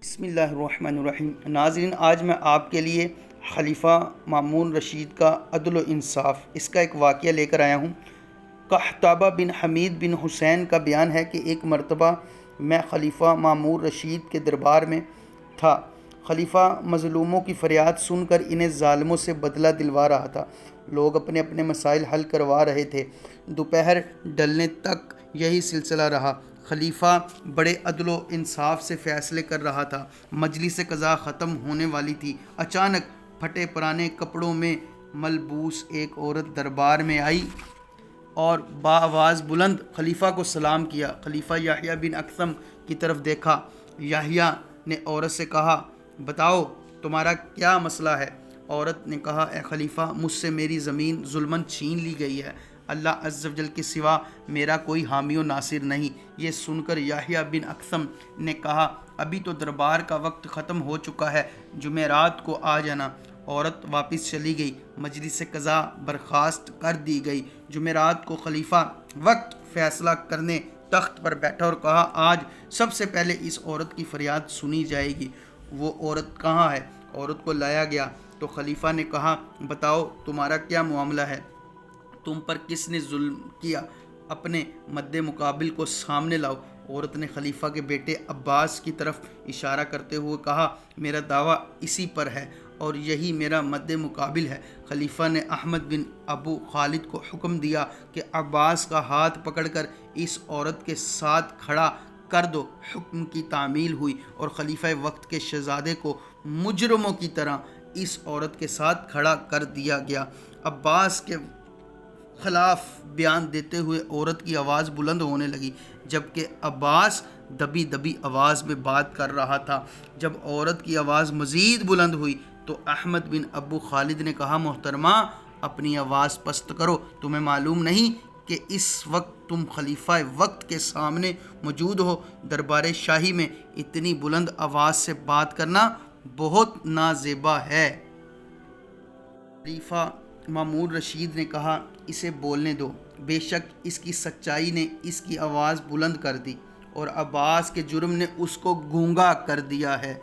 بسم اللہ الرحمن الرحیم۔ ناظرین، آج میں آپ کے لیے خلیفہ مامون رشید کا عدل و انصاف اس کا ایک واقعہ لے کر آیا ہوں۔ قحطابہ بن حمید بن حسین کا بیان ہے کہ ایک مرتبہ میں خلیفہ مامون رشید کے دربار میں تھا۔ خلیفہ مظلوموں کی فریاد سن کر انہیں ظالموں سے بدلہ دلوا رہا تھا۔ لوگ اپنے اپنے مسائل حل کروا رہے تھے۔ دوپہر ڈھلنے تک یہی سلسلہ رہا۔ خلیفہ بڑے عدل و انصاف سے فیصلے کر رہا تھا۔ مجلس قضا ختم ہونے والی تھی۔ اچانک پھٹے پرانے کپڑوں میں ملبوس ایک عورت دربار میں آئی اور بآواز بلند خلیفہ کو سلام کیا۔ خلیفہ یحییٰ بن اکثم کی طرف دیکھا۔ یحییٰ نے عورت سے کہا، بتاؤ تمہارا کیا مسئلہ ہے؟ عورت نے کہا، اے خلیفہ، مجھ سے میری زمین ظلماً چھین لی گئی ہے۔ اللہ عز و جل کے سوا میرا کوئی حامی و ناصر نہیں۔ یہ سن کر یحییٰ بن اکثم نے کہا، ابھی تو دربار کا وقت ختم ہو چکا ہے، جمعرات کو آ جانا۔ عورت واپس چلی گئی۔ مجلس قضا برخاست کر دی گئی۔ جمعرات کو خلیفہ وقت فیصلہ کرنے تخت پر بیٹھا اور کہا، آج سب سے پہلے اس عورت کی فریاد سنی جائے گی۔ وہ عورت کہاں ہے؟ عورت کو لایا گیا تو خلیفہ نے کہا، بتاؤ تمہارا کیا معاملہ ہے؟ تم پر کس نے ظلم کیا؟ اپنے مد مقابل کو سامنے لاؤ۔ عورت نے خلیفہ کے بیٹے عباس کی طرف اشارہ کرتے ہوئے کہا، میرا دعویٰ اسی پر ہے اور یہی میرا مد مقابل ہے۔ خلیفہ نے احمد بن ابو خالد کو حکم دیا کہ عباس کا ہاتھ پکڑ کر اس عورت کے ساتھ کھڑا کر دو۔ حکم کی تعمیل ہوئی اور خلیفہ وقت کے شہزادے کو مجرموں کی طرح اس عورت کے ساتھ کھڑا کر دیا گیا۔ عباس کے خلاف بیان دیتے ہوئے عورت کی آواز بلند ہونے لگی، جبکہ عباس دبی دبی آواز میں بات کر رہا تھا۔ جب عورت کی آواز مزید بلند ہوئی تو احمد بن ابو خالد نے کہا، محترمہ، اپنی آواز پست کرو۔ تمہیں معلوم نہیں کہ اس وقت تم خلیفہ وقت کے سامنے موجود ہو؟ دربار شاہی میں اتنی بلند آواز سے بات کرنا بہت نازیبا ہے۔ خلیفہ مامون رشید نے کہا، اسے بولنے دو۔ بے شک اس کی سچائی نے اس کی آواز بلند کر دی اور عباس کے جرم نے اس کو گونگا کر دیا ہے۔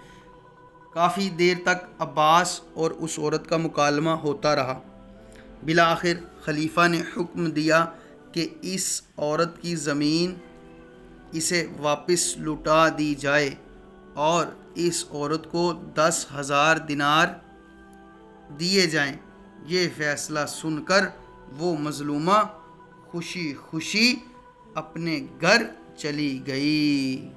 کافی دیر تک عباس اور اس عورت کا مکالمہ ہوتا رہا۔ بالآخر خلیفہ نے حکم دیا کہ اس عورت کی زمین اسے واپس لوٹا دی جائے اور اس عورت کو 10,000 دینار دیے جائیں۔ یہ فیصلہ سن کر وہ مظلومہ خوشی خوشی اپنے گھر چلی گئی۔